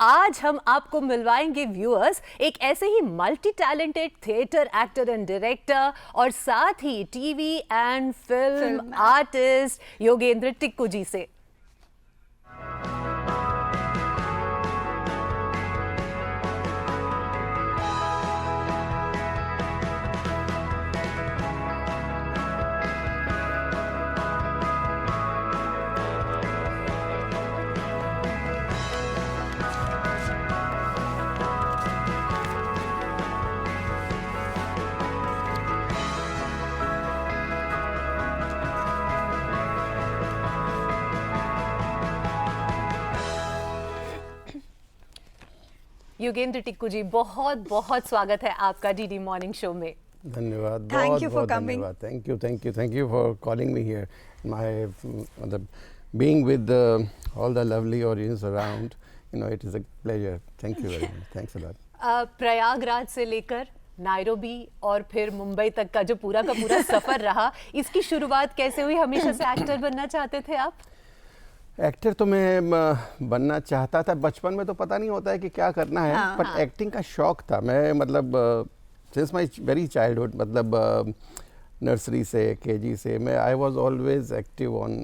आज हम आपको मिलवाएंगे व्यूअर्स एक ऐसे ही multi talented theatre actor and director और साथ ही TV and film artist Yogendra Tikku ji से। योगेंद्र टिक्कू जी, बहुत बहुत स्वागत है आपका डीडी मॉर्निंग शो में। धन्यवाद, Thank you for बहुत coming. धन्यवाद। Thank you for calling me here. My मतलब being with all the lovely audience around, it is a pleasure. Thank you very much. Thanks a lot. Prayagraj से लेकर Nairobi और फिर मुंबई तक का जो पूरा का पूरा सफर रहा, इसकी शुरुआत कैसे हुई? हमेशा से एक्टर बनना चाहते थे आप? एक्टर तो मैं बनना चाहता था, बचपन में तो पता नहीं होता है कि क्या करना है, बट एक्टिंग का शौक था। मैं मतलब सिंस माई वेरी चाइल्डहुड, मतलब नर्सरी से केजी से मैं I was always active on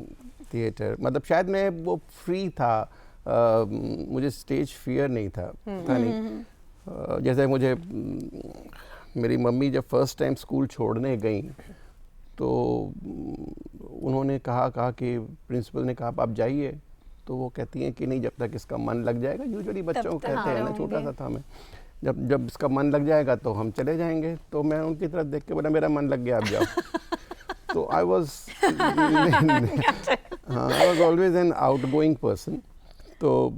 theatre. मतलब शायद मैं वो फ्री था, मुझे स्टेज फियर नहीं था नहीं। जैसे मुझे मेरी मम्मी जब फर्स्ट टाइम स्कूल छोड़ने गई तो उन्होंने कहा कि प्रिंसिपल ने कहा आप जाइए, तो वो कहती हैं कि नहीं, जब तक इसका मन लग जाएगा, यूजुअली बच्चों को कहते हैं ना, छोटा सा था मैं, जब इसका मन लग जाएगा तो हम चले जाएंगे। तो मैं उनकी तरफ देख के बोला मेरा मन लग गया, आप जाओ। तो I was always an outgoing person, तो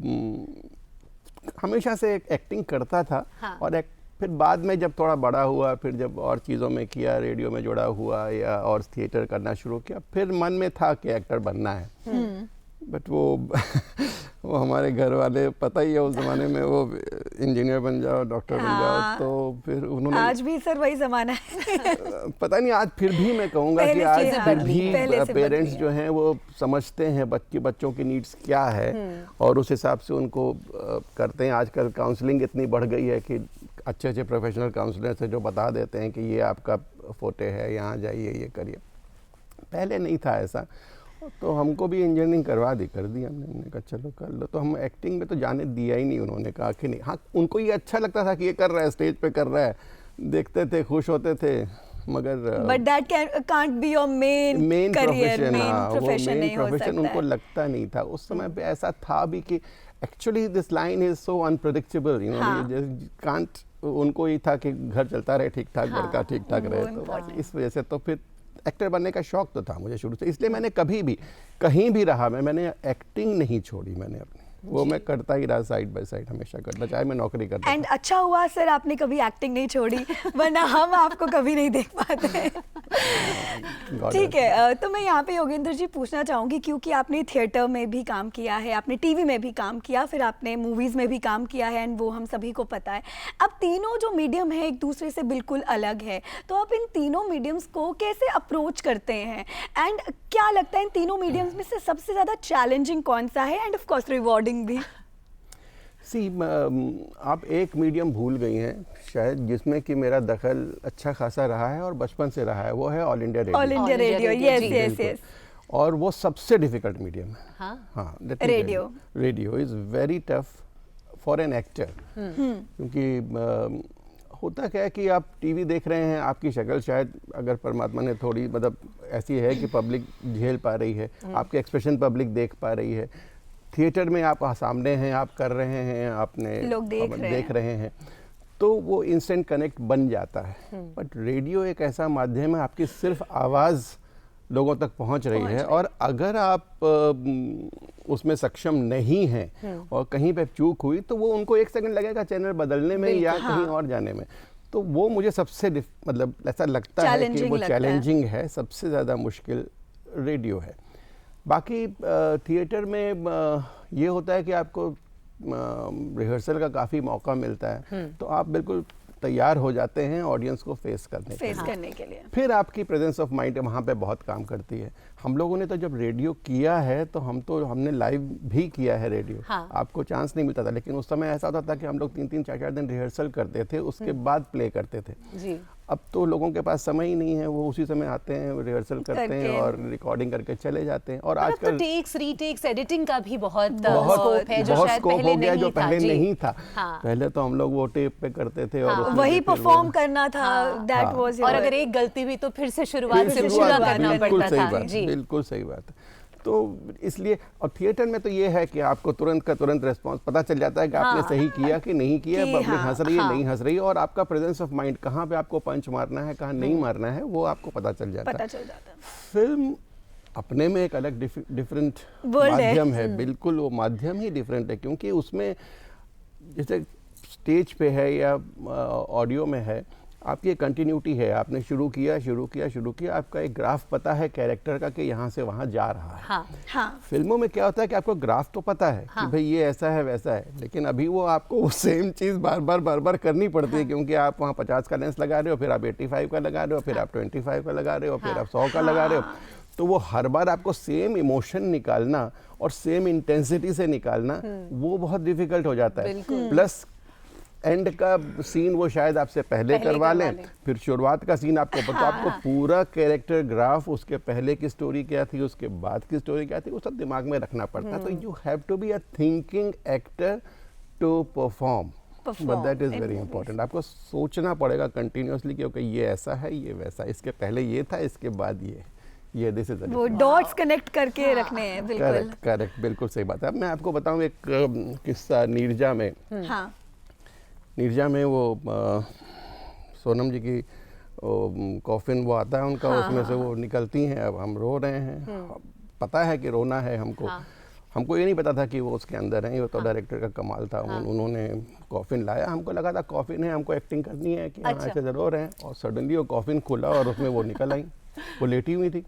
हमेशा से एक्टिंग करता था। और फिर बाद में जब थोड़ा बड़ा हुआ, फिर जब और चीज़ों में किया, रेडियो में जुड़ा हुआ या और थिएटर करना शुरू किया, फिर मन में था कि एक्टर बनना है। बट वो हमारे घर वाले, पता ही है उस ज़माने में, वो इंजीनियर बन जाओ, डॉक्टर बन जाओ, तो फिर उन्होंने, आज भी सर वही ज़माना है। पता नहीं, आज फिर भी मैं कहूँगा कि आज फिर भी पेरेंट्स जो हैं वो समझते हैं बच्चों की नीड्स क्या है और उस हिसाब से उनको करते हैं। आजकल काउंसलिंग इतनी बढ़ गई है कि अच्छे प्रोफेशनल काउंसलर से जो बता देते हैं कि ये आपका फोटे है, यहाँ जाइए, ये करिए। पहले नहीं था ऐसा, तो हमको भी इंजीनियरिंग कर दी हमने कहा चलो कर लो। तो हम एक्टिंग में तो जाने दिया ही नहीं, उन्होंने कहा कि नहीं। हाँ, उनको ये अच्छा लगता था कि ये कर रहा है, स्टेज पे कर रहा है, देखते थे, खुश होते थे, मगर but that can't be your main career, main profession नहीं हो सकता। उनको लगता नहीं था उस समय पे। ऐसा था भी कि actually this line is so unpredictable, can't. उनको ही था कि घर चलता रहे ठीक ठाक, लड़का ठीक ठाक रहे, तो इस वजह से तो फिर एक्टर बनने का शौक तो था मुझे शुरू से। इसलिए मैंने कभी भी कहीं भी रहा मैंने एक्टिंग नहीं छोड़ी, मैंने अपनी वो मैं करता ही रहा, साइड बाय साइड हमेशा करता, चाहे मैं नौकरी करता। एंड अच्छा हुआ सर आपने कभी एक्टिंग नहीं छोड़ी, वरना हम आपको कभी नहीं देख पाते। ठीक है, तो मैं यहाँ पे योगेंद्र जी पूछना चाहूँगी, क्योंकि आपने थिएटर में भी काम किया है, आपने टीवी में भी काम किया, फिर आपने मूवीज़ में भी काम किया है, एंड वो हम सभी को पता है। अब तीनों जो मीडियम है एक दूसरे से बिल्कुल अलग है, तो आप इन तीनों मीडियम्स को कैसे अप्रोच करते हैं, एंड क्या लगता है इन तीनों मीडियम्स में से सबसे ज़्यादा चैलेंजिंग कौन सा है, एंड ऑफ कोर्स रिवॉर्डिंग भी? आप एक मीडियम भूल गई हैं शायद, जिसमें कि मेरा दखल अच्छा खासा रहा है और बचपन से रहा है, वो है all India radio. All India radio, yes yes. और वो सबसे डिफिकल्ट मीडियम है। हाँ, radio is very tough for an actor, क्योंकि होता क्या है कि आप टीवी देख रहे हैं, आपकी शक्ल शायद अगर परमात्मा ने थोड़ी मतलब ऐसी है कि पब्लिक झेल पा रही है, आपके एक्सप्रेशन पब्लिक देख पा रही है। थिएटर में आप सामने हैं, आप कर रहे हैं, आपने लोग देख रहे हैं, तो वो इंस्टेंट कनेक्ट बन जाता है। बट रेडियो एक ऐसा माध्यम है, आपकी सिर्फ आवाज़ लोगों तक पहुंच रही है, और अगर आप उसमें सक्षम नहीं हैं और कहीं पे चूक हुई तो वो उनको 1 सेकंड लगेगा चैनल बदलने में या कहीं और जाने में। तो वो मुझे सबसे मतलब ऐसा लगता है कि वो चैलेंजिंग है, सबसे ज़्यादा मुश्किल रेडियो है। बाकी थिएटर में ये होता है कि आपको रिहर्सल का काफ़ी मौका मिलता है, तो आप बिल्कुल तैयार हो जाते हैं ऑडियंस को फेस करने के लिए। फिर आपकी प्रेजेंस ऑफ माइंड वहाँ पे बहुत काम करती है। हम लोगों ने तो जब रेडियो किया है तो हमने लाइव भी किया है रेडियो। हाँ। आपको चांस नहीं मिलता था, लेकिन उस समय ऐसा होता था कि हम लोग 3-3 4-4 दिन रिहर्सल करते थे, उसके बाद प्ले करते थे। जी। अब तो लोगों के पास समय ही नहीं है, वो उसी समय आते हैं, रिहर्सल करते हैं और रिकॉर्डिंग करके चले जाते हैं। और आजकल टेक्स, रीटेक्स, एडिटिंग का भी बहुत स्कोप है, जो शायद स्कोप हो गया, जो नहीं था। पहले नहीं था। हाँ। पहले तो हम लोग वो टेप पे करते थे और उसमें वही फिर वो- परफॉर्म करना था, दैट वाज। और अगर एक गलती हुई तो फिर से शुरुआत से पूरा करना बिल्कुल पड़ता सही था। बात, जी। बिल्कुल सही बात है। तो इसलिए, और थिएटर में तो ये है कि आपको तुरंत का तुरंत रिस्पांस पता चल जाता है कि आपने सही किया कि नहीं किया, कि पब्लिक हंस रही है, हाँ। नहीं हंस रही है, और आपका प्रेजेंस ऑफ माइंड कहाँ पे आपको पंच मारना है, कहाँ नहीं मारना है, वो आपको पता चल जाता है। फिल्म अपने में एक अलग डिफरेंट माध्यम है, बिल्कुल वो माध्यम ही डिफरेंट है, क्योंकि उसमें जैसे स्टेज पे है या ऑडियो में है, आपकी कंटिन्यूटी है। आपने शुरू किया, आपका एक ग्राफ पता है कैरेक्टर का कि यहाँ से वहाँ जा रहा है। हाँ। फिल्मों में क्या होता है कि आपको ग्राफ तो पता है कि भाई ये ऐसा है वैसा है, लेकिन अभी वो आपको सेम चीज़ बार बार करनी पड़ती है, क्योंकि आप वहाँ 50 का लेंस लगा रहे हो, फिर आप 85 का लगा रहे हो, फिर आप 25 का लगा रहे हो, फिर आप 100 का लगा रहे हो। तो वो हर बार आपको सेम इमोशन निकालना और सेम इंटेंसिटी से निकालना वो बहुत डिफिकल्ट हो जाता है। प्लस एंड का सीन वो शायद आपसे पहले करवा लें, फिर शुरुआत का सीन आपको पता, तो आपको पूरा कैरेक्टर ग्राफ, उसके पहले की स्टोरी क्या थी, उसके बाद की स्टोरी क्या थी, वो सब दिमाग में रखना पड़ता है। तो you have to be a thinking actor to perform, but that is very important. आपको सोचना पड़ेगा कंटिन्यूअसली कि ओके ये ऐसा है, ये वैसा, इसके पहले ये था, इसके बाद ये दिस इज वो डॉट्स कनेक्ट करके रखने हैं। बिल्कुल करेक्ट, बिल्कुल सही बात है। अब मैं आपको बताऊं एक किस्सा नीरजा में। हाँ। नीरजा में वो सोनम जी की कॉफिन वो आता है उनका, उसमें से वो निकलती हैं। अब हम रो रहे हैं, पता है कि रोना है हमको। हमको ये नहीं पता था कि वो उसके अंदर हैं। ये तो डायरेक्टर का कमाल था। उन्होंने कॉफिन लाया, हमको लगा था कॉफिन है, हमको एक्टिंग करनी है कि अच्छा। ऐसे रो रहे हैं, और सडनली वो कॉफिन खुला और उसमें वो निकल आई। वो लेटी हुई थी,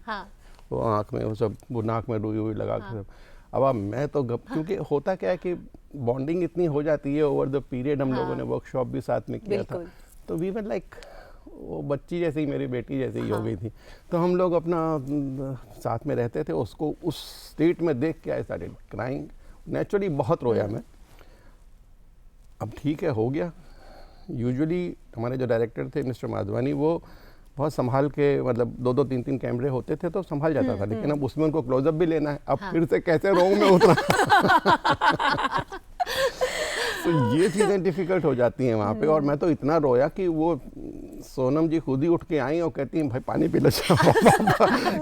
वो आँख में वो सब, वो नाक में रुई हुई लगा के। अब मैं तो क्योंकि होता क्या है कि बॉन्डिंग इतनी हो जाती है ओवर द पीरियड। हम लोगों ने वर्कशॉप भी साथ में किया था, तो वी वर लाइक, वो बच्ची जैसे ही, मेरी बेटी जैसे ही हो गई थी। तो हम लोग अपना साथ में रहते थे, उसको उस स्टेट में देख के आई स्टार्टेड क्राइंग। नेचुरली बहुत रोया मैं। अब ठीक है, हो गया। यूजुअली हमारे जो डायरेक्टर थे मिस्टर माधवानी, वो बहुत संभाल के, मतलब 2-2 3-3 कैमरे होते थे तो संभाल जाता था, लेकिन अब उसमें उनको क्लोजअप भी लेना है। अब फिर से कैसे रोंग में उतरा। तो ये चीज़ें डिफिकल्ट हो जाती हैं वहाँ पे। और मैं तो इतना रोया कि वो सोनम जी खुद ही उठ के आई और कहती हैं भाई पानी पी लो।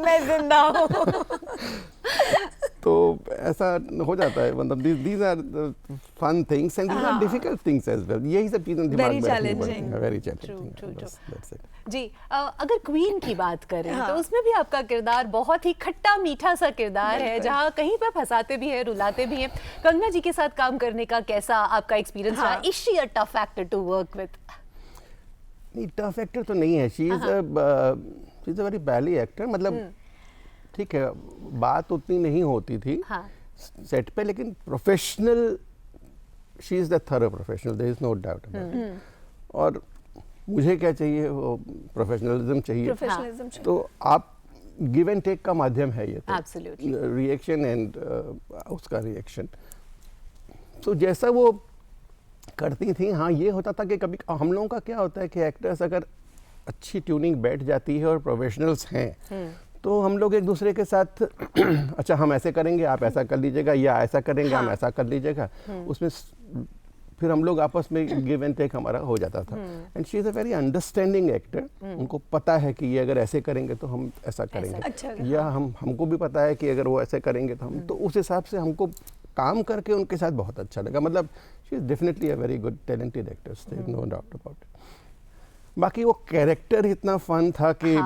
मैं जिंदा हूँ। तो ऐसा हो जाता है, मतलब these are fun things and these are difficult things as well. यही सब चीज़ें दिमाग में रखनी पड़ती हैं। Very challenging. जी, अगर क्वीन की बात करें तो उसमें भी आपका किरदार बहुत ही खट्टा मीठा सा किरदार है, जहाँ कहीं पर फंसाते भी हैं, रुलाते भी हैं। कंगना जी के साथ काम करने का कैसा आपका एक्सपीरियंस रहा? Is she a tough actor to work with? नहीं, टफ एक्टर तो नहीं है। She is a very bally actor. मतलब ठीक है, बात उतनी नहीं होती थी सेट पे, लेकिन professional, she is the thorough professional, there is no doubt about it. और मुझे क्या चाहिए, वो प्रोफेशनलिज्म चाहिए। तो आप गिव एंड टेक का माध्यम है ये, तो रिएक्शन एंड उसका रिएक्शन। तो जैसा वो करती थी, हाँ ये होता था कि कभी हम लोगों का क्या होता है कि एक्टर्स अगर अच्छी ट्यूनिंग बैठ जाती है और प्रोफेशनल्स हैं, तो हम लोग एक दूसरे के साथ अच्छा हम ऐसे करेंगे, आप ऐसा कर लीजिएगा, या ऐसा करेंगे, हम ऐसा कर लीजिएगा। उसमें फिर हम लोग आपस में गिव एंड टेक हमारा हो जाता था। And she is a very understanding actor. उनको पता है कि ये अगर ऐसे करेंगे तो हम ऐसा करेंगे, अच्छा, या हमको भी पता है कि अगर वो ऐसे करेंगे तो हम, तो उस हिसाब से हमको काम करके उनके साथ बहुत अच्छा लगा। मतलब she is definitely a very good talented actress, there is no doubt about it. बाकी वो कैरेक्टर इतना फन था कि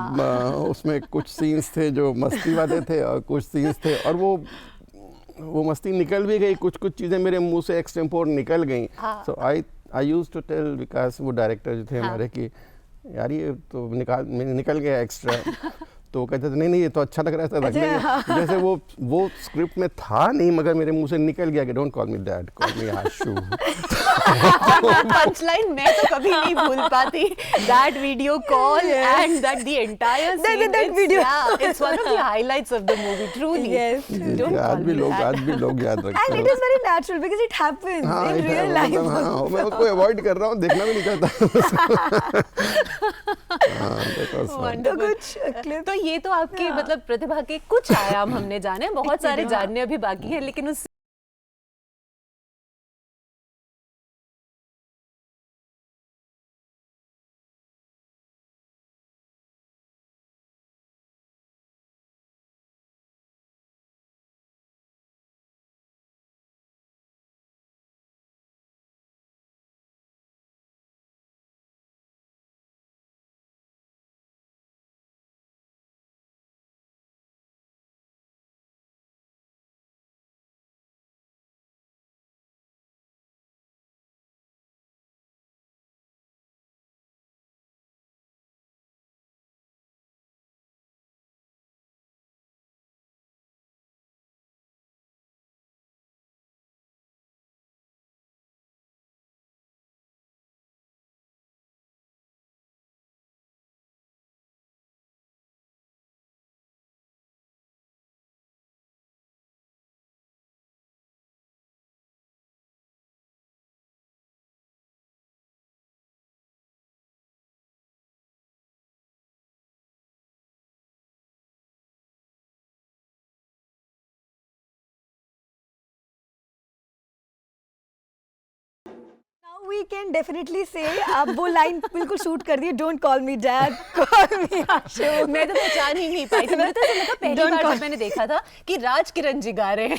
उसमें कुछ सीन्स थे जो मस्ती वाले थे और कुछ सीन्स थे, और वो मस्ती निकल भी गई, कुछ चीज़ें मेरे मुंह से एक्सटेम्पोर निकल गई। सो आई यूज्ड टू टेल विकास, वो डायरेक्टर जो थे हमारे, कि यार ये तो निकल गया एक्स्ट्रा। तो वो कहते थे नहीं ये तो अच्छा लग रहा है, रख लेंगे। जैसे वो स्क्रिप्ट में था नहीं, मगर मेरे मुंह से निकल गया कि don't call me dad, call me Ashu. Punch line मैं तो कभी नहीं भूल पाती, that video call and that the entire scene, that video. It's one of the highlights of the movie truly. Yes. आज भी लोग याद रखते And हैं। it is very natural because it happens हाँ, in real मतलब, life. हाँ, मैं उसको अवॉइड कर रहा हूँ, देखना भी नहीं चाहता। हाँ, that was fun. तो कुछ clips तो ये तो आपकी मतलब प्रतिभा के कुछ आयाम हमने जाने, बहुत सारे जानने अभी बाकी हैं, लेकिन उस Now we can definitely say आप वो लाइन बिल्कुल शूट कर दी, don't call me dad, call me Ashu. मैं तो पहचान ही नहीं पाई थी, मुझे तो ऐसा लगा पहली Don't बार call- जब मैंने देखा था कि राज किरण जी गा रहे हैं।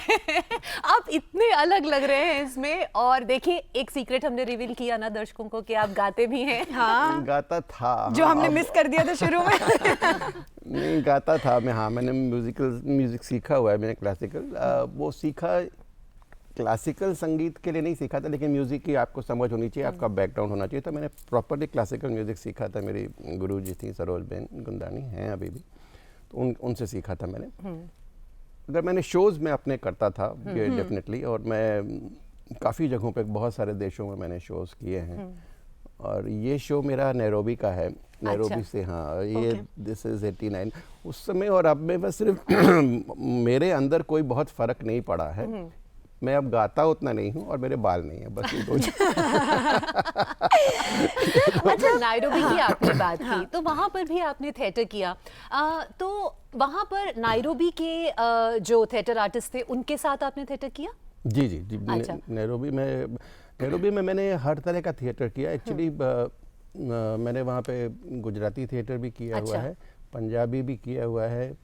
आप इतने अलग लग रहे हैं इसमें। और देखिए एक सीक्रेट हमने रिवील किया ना दर्शकों को कि आप गाते भी हैं। हाँ, गाता था, जो हाँ, हमने अब- मिस कर दिया था शुरू में। नहीं गाता था मैं, हाँ मैंने म्यूजिक सीखा हुआ है, मैंने क्लासिकल वो सीखा, क्लासिकल संगीत के लिए नहीं सीखा था, लेकिन म्यूज़िक की आपको समझ होनी चाहिए, आपका बैकग्राउंड होना चाहिए, तो मैंने प्रॉपरली क्लासिकल म्यूज़िक सीखा था। मेरी गुरु जी थी सरोज बेन गुंदानी, हैं अभी भी, तो उनसे सीखा था मैंने। अगर मैंने शोज़ में अपने करता था ये डेफिनेटली, और मैं काफ़ी जगहों पे बहुत सारे देशों में मैंने शोज़ किए हैं, और ये शो मेरा नैरोबी का है, नैरोबी से, हाँ ये दिस इज़ 89। उस समय और अब में बस सिर्फ मेरे अंदर कोई बहुत फ़र्क नहीं पड़ा है, मैं अब गाता उतना नहीं हूँ और मेरे बाल नहीं है, बस ये दो अच्छा, नायरोबी की आपने बात की, तो वहाँ पर भी आपने थिएटर किया। तो वहाँ पर नायरोबी के जो थिएटर आर्टिस्ट थे उनके साथ आपने थिएटर किया? जी जी जी। अच्छा। नैरोबी में मैंने हर तरह का थिएटर किया एक्चुअली। मैंने वहाँ पे गुजराती थिएटर भी किया हुआ है, पंजाबी भी किया हुआ है,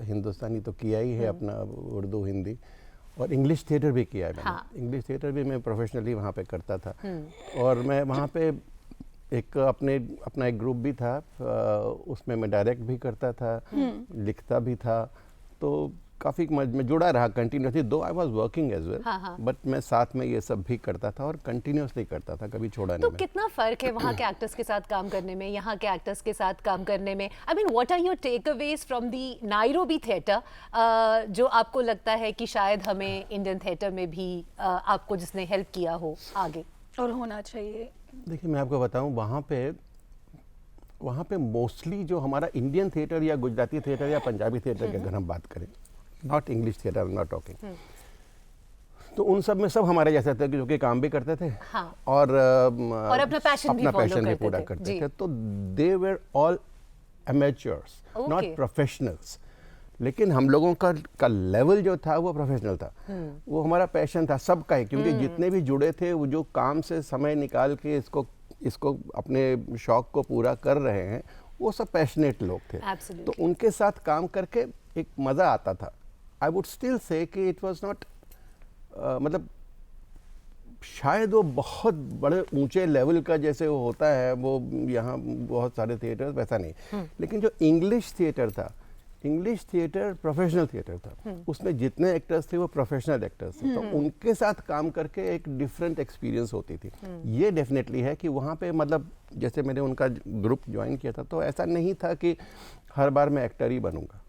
हिंदुस्तानी तो किया ही है अपना, उर्दू हिंदी, और इंग्लिश थिएटर भी किया है मैंने। हाँ। इंग्लिश थिएटर भी मैं प्रोफेशनली वहाँ पे करता था, और मैं वहाँ पे एक अपना एक ग्रुप भी था, उसमें मैं डायरेक्ट भी करता था, लिखता भी था, तो काफ़ी मैं जुड़ा रहा continuously, though I was working as well, but मैं साथ में ये सब भी करता था और कंटिन्यूसली करता था, कभी छोड़ा तो नहीं मैं। कितना फर्क है वहाँ के एक्टर्स के साथ काम करने में, यहाँ के एक्टर्स के साथ काम करने में? I mean what are your takeaways from the Nairobi theatre, जो आपको लगता है कि शायद हमें इंडियन थिएटर में भी आपको जिसने हेल्प किया हो आगे? और होना चाहिए। देखिए मैं आपको बताऊं, वहाँ पे मोस्टली जो हमारा इंडियन थिएटर या गुजराती थिएटर या पंजाबी थिएटर की अगर हम बात करें, not English theatre, not talking, तो उन सब में सब हमारे जैसे थे जो कि काम भी करते थे, हाँ। और अपना पैशन भी follow पूरा करते करते जी। थे। तो they were all amateurs, not Okay. Professionals, लेकिन हम लोगों का लेवल जो था वो प्रोफेशनल था। वो हमारा पैशन था सबका ही, क्योंकि जितने भी जुड़े थे वो जो काम से समय निकाल के इसको अपने शौक को पूरा कर रहे हैं, वो सब पैशनेट लोग थे। Absolutely. तो उनके साथ काम करके एक मज़ा आता था। आई वुड स्टिल से कि इट वाज नॉट, मतलब शायद वो बहुत बड़े ऊंचे लेवल का जैसे वो होता है वो यहाँ बहुत सारे थिएटर, वैसा नहीं। लेकिन जो इंग्लिश थिएटर था, इंग्लिश थिएटर प्रोफेशनल थिएटर था, उसमें जितने एक्टर्स थे वो प्रोफेशनल एक्टर्स थे, तो उनके साथ काम करके एक डिफरेंट एक्सपीरियंस होती थी। ये डेफिनेटली है कि वहाँ पे मतलब जैसे मैंने उनका ग्रुप ज्वाइन किया था, तो ऐसा नहीं था कि हर बार मैं एक्टर ही बनूंगा,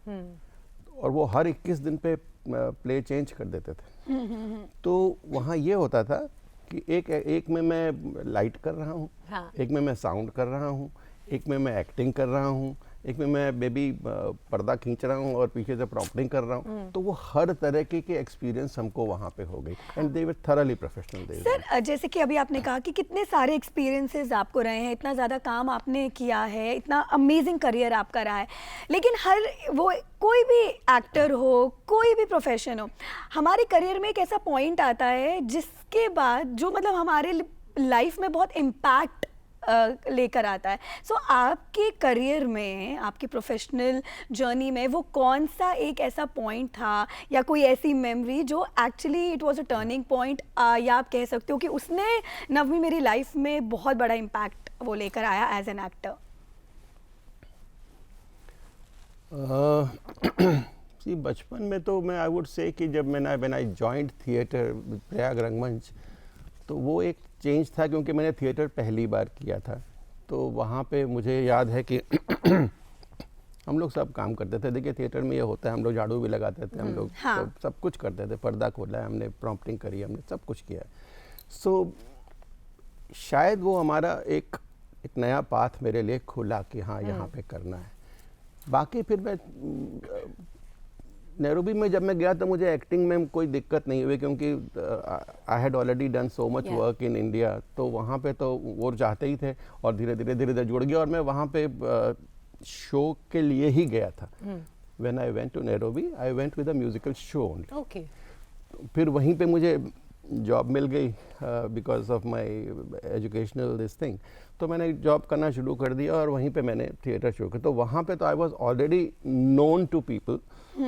और वो हर 21 दिन पे प्ले चेंज कर देते थे। तो वहाँ ये होता था कि एक में मैं लाइट कर रहा हूँ, हाँ। एक में मैं साउंड कर रहा हूँ, एक में मैं एक्टिंग कर रहा हूँ, एक में मैं बेबी पर्दा खींच रहा हूँ और पीछे से प्रॉम्प्टिंग कर रहा हूँ। तो वो हर तरह के एक्सपीरियंस हमको वहाँ पे हो गई and they were thoroughly professional. Sir जैसे कि अभी आपने कहा कि कितने सारे एक्सपीरियंसेस आपको रहे हैं, इतना ज़्यादा काम आपने किया है, इतना अमेजिंग करियर आपका रहा है, लेकिन हर वो कोई भी एक्टर हो, कोई भी प्रोफेशन हो, हमारे करियर में एक ऐसा पॉइंट आता है जिसके बाद जो मतलब हमारे लाइफ में बहुत इम्पैक्ट लेकर आता है। सो आपके करियर में, आपकी प्रोफेशनल जर्नी में वो कौन सा एक ऐसा पॉइंट था या कोई ऐसी मेमोरी जो actually it was a turning point, या आप कह सकते हो कि उसने नवमी मेरी लाइफ में बहुत बड़ा इम्पैक्ट वो लेकर आया एज एन एक्टर? जी बचपन में तो मैं आई वुड से कि जब when I joined theatre Prayag रंगमंच, तो वो एक चेंज था क्योंकि मैंने थिएटर पहली बार किया था। तो वहाँ पे मुझे याद है कि हम लोग सब काम करते थे। देखिए थिएटर में ये होता है, हम लोग झाड़ू भी लगाते थे, हम लोग हाँ। सब कुछ करते थे, पर्दा खोला है हमने, प्रॉम्प्टिंग करी हमने, सब कुछ किया है। सो शायद वो हमारा एक नया पाथ मेरे लिए खुला कि हाँ यहाँ पे करना है। बाकी फिर मैं नैरोबी में जब मैं गया तो मुझे एक्टिंग में कोई दिक्कत नहीं हुई क्योंकि I had already done so much work in India. तो वहाँ पे तो वो चाहते ही थे और धीरे धीरे जुड़ गया और मैं वहाँ पे शो के लिए ही गया था। When I went to Nairobi I went with a musical show only. Okay. फिर वहीं पे मुझे जॉब मिल गई because of my educational this thing. तो मैंने जॉब करना शुरू कर दिया और वहीं पे मैंने थिएटर शुरू किया। तो वहाँ पे तो I was already known to people,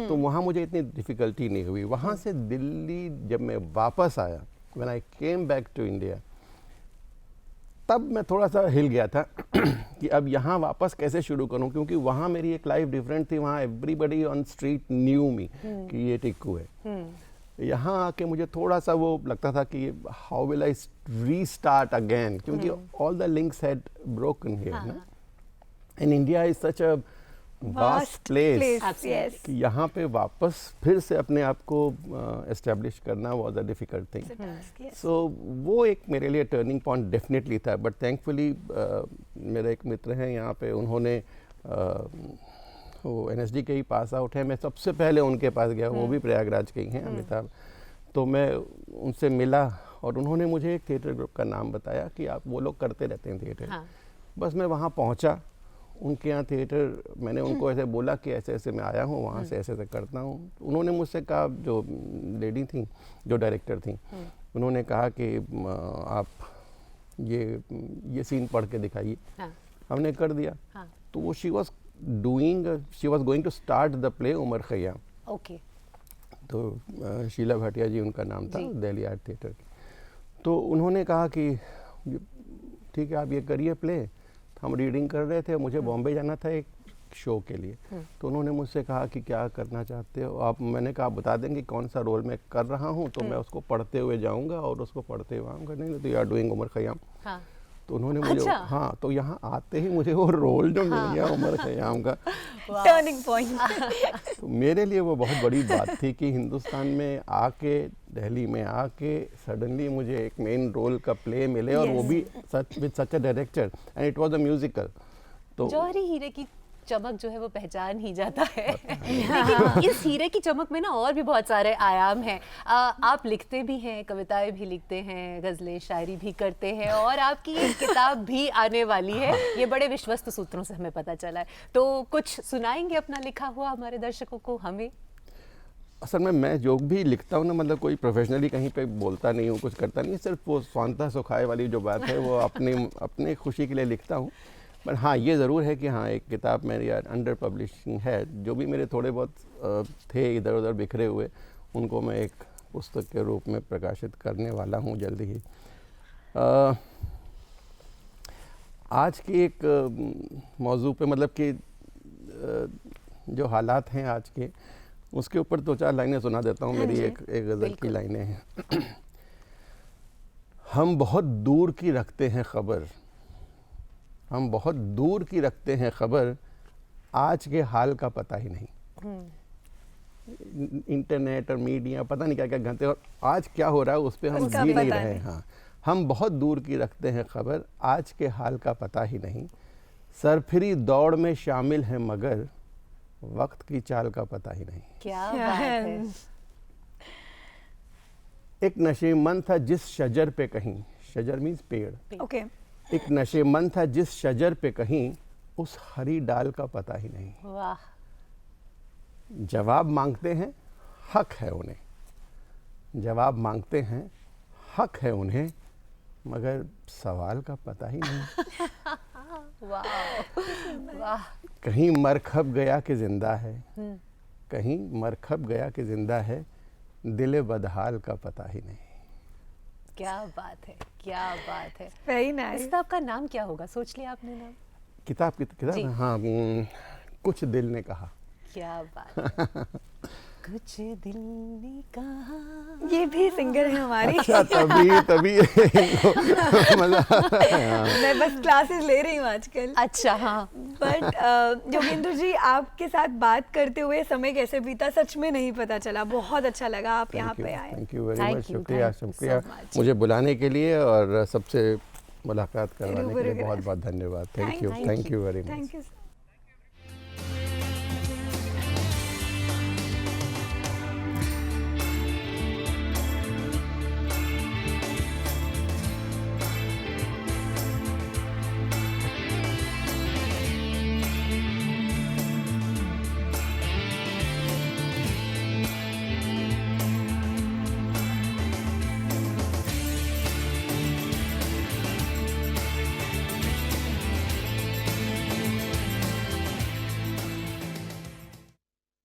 तो वहाँ मुझे इतनी डिफ़िकल्टी नहीं हुई। वहाँ से दिल्ली जब मैं वापस आया, when I came back to India, तब मैं थोड़ा सा हिल गया था कि अब यहाँ वापस कैसे शुरू करूँ, क्योंकि वहाँ मेरी एक लाइफ डिफरेंट थी। वहाँ एवरीबडी ऑन स्ट्रीट न्यू मी कि ये टिक्कू है। यहाँ आके मुझे थोड़ा सा वो लगता था कि how will I restart again, क्योंकि all the links had broken here ना। And India is such a vast place yes. कि यहाँ पे वापस फिर से अपने आप को एस्टेब्लिश करना वाज अ डिफिकल्ट थिंग। सो वो एक मेरे लिए टर्निंग पॉइंट डेफिनेटली था। बट थैंकफुली मेरे एक मित्र हैं यहाँ पे, उन्होंने वो एनएसडी के ही पास आउट है, मैं सबसे पहले उनके पास गया, वो भी प्रयागराज के ही हैं, अमिताभ। तो मैं उनसे मिला और उन्होंने मुझे एक थिएटर ग्रुप का नाम बताया कि आप वो लोग करते रहते हैं थिएटर। बस मैं वहाँ पहुँचा, उनके यहाँ थिएटर, मैंने उनको ऐसे बोला कि ऐसे ऐसे मैं आया हूँ वहाँ से, ऐसे ऐसे करता हूँ। उन्होंने मुझसे कहा, जो लेडी थी, जो डायरेक्टर थी, उन्होंने कहा कि आप ये सीन पढ़ के दिखाइए। हमने कर दिया। तो वो she was going to start the play Omar Khayyam. Okay. तो शीला भाटिया जी उनका नाम था, दिल्ली आर्ट थिएटर की। तो उन्होंने कहा कि ठीक है आप ये करिए प्ले। हम रीडिंग कर रहे थे, मुझे बॉम्बे जाना था एक शो के लिए। तो उन्होंने मुझसे कहा कि क्या करना चाहते हो आप। मैंने कहा बता देंगे कौन सा रोल मैं कर रहा हूँ, तो मैं उसको पढ़ते हुए जाऊँगा और उसको पढ़ते हुए आऊँगा। नहीं तो you are doing Omar Khayyam. तो उन्होंने मुझे हाँ, तो यहाँ आते ही मुझे वो रोल जो मिल गया उमर खयाम का, टर्निंग पॉइंट। तो मेरे लिए वो बहुत बड़ी बात थी कि हिंदुस्तान में आके, दिल्ली में आके सडनली मुझे एक मेन रोल का प्ले मिले और वो भी with such a director and it was a musical. तो जौहरी हीरे की चमक जो है वो पहचान ही जाता है। लेकिन इस हीरे की चमक में ना और भी बहुत सारे आयाम हैं। आप लिखते भी हैं, कविताएं भी लिखते हैं, गज़लें शायरी भी करते हैं और आपकी एक किताब भी आने वाली है, ये बड़े विश्वस्त सूत्रों से हमें पता चला है। तो कुछ सुनाएंगे अपना लिखा हुआ हमारे दर्शकों को, हमें? असल में मैं जो भी लिखता हूँ ना, मतलब कोई प्रोफेशनली कहीं पे बोलता नहीं हूँ, कुछ करता नहीं, सिर्फ वो स्वांतः सुखाए वाली जो बात है वो अपने खुशी के लिए लिखता हूँ। पर हाँ ये ज़रूर है कि हाँ एक किताब मेरी अंडर पब्लिशिंग है। जो भी मेरे थोड़े बहुत थे इधर उधर बिखरे हुए, उनको मैं एक पुस्तक के रूप में प्रकाशित करने वाला हूँ जल्दी ही। आज की एक मौजू पे, मतलब कि जो हालात हैं आज के, उसके ऊपर दो चार लाइनें सुना देता हूँ। मेरी एक गज़ल की लाइनें हैं। हम बहुत दूर की रखते हैं खबर, हम बहुत दूर की रखते हैं खबर, आज के हाल का पता ही नहीं। इंटरनेट और मीडिया पता नहीं क्या क्या घंटे, और आज क्या हो रहा है उस पर हम जी नहीं रहे। हाँ, हम बहुत दूर की रखते हैं खबर, आज के हाल का पता ही नहीं। सरफिरी दौड़ में शामिल हैं मगर वक्त की चाल का पता ही नहीं। क्या बात है। एक नशेमंद था जिस शजर पे कहीं, शजर मीन्स पेड़, ओके। एक नशेमंद था जिस शजर पे कहीं, उस हरी डाल का पता ही नहीं। वाह। जवाब मांगते हैं, हक है उन्हें, जवाब मांगते हैं, हक है उन्हें, मगर सवाल का पता ही नहीं। वाह वाह। कहीं मरखब गया कि जिंदा है, कहीं मरखब गया कि जिंदा है, दिले बदहाल का पता ही नहीं। क्या बात है, क्या बात है। वेरी इस नाइस। किताब का नाम क्या होगा, सोच लिया आपने नाम? किताब जी। हाँ, कुछ दिल ने कहा। क्या बात है। कुछ दिल ने कहा। ये भी सिंगर है हमारी। अच्छा, तभी मतलब मैं बस क्लासेस ले रही हूँ आजकल। अच्छा हाँ। बट योगेंद्र जी, आपके साथ बात करते हुए समय कैसे बीता सच में नहीं पता चला। बहुत अच्छा लगा आप यहाँ पे आए। Thank you very Thank much, you, शुक्रिया thank you so शुक्रिया much. मुझे बुलाने के लिए और सबसे मुलाकात करवाने के लिए रूबरू बहुत बहुत धन्यवाद। Thank you Thank very much. Thank you.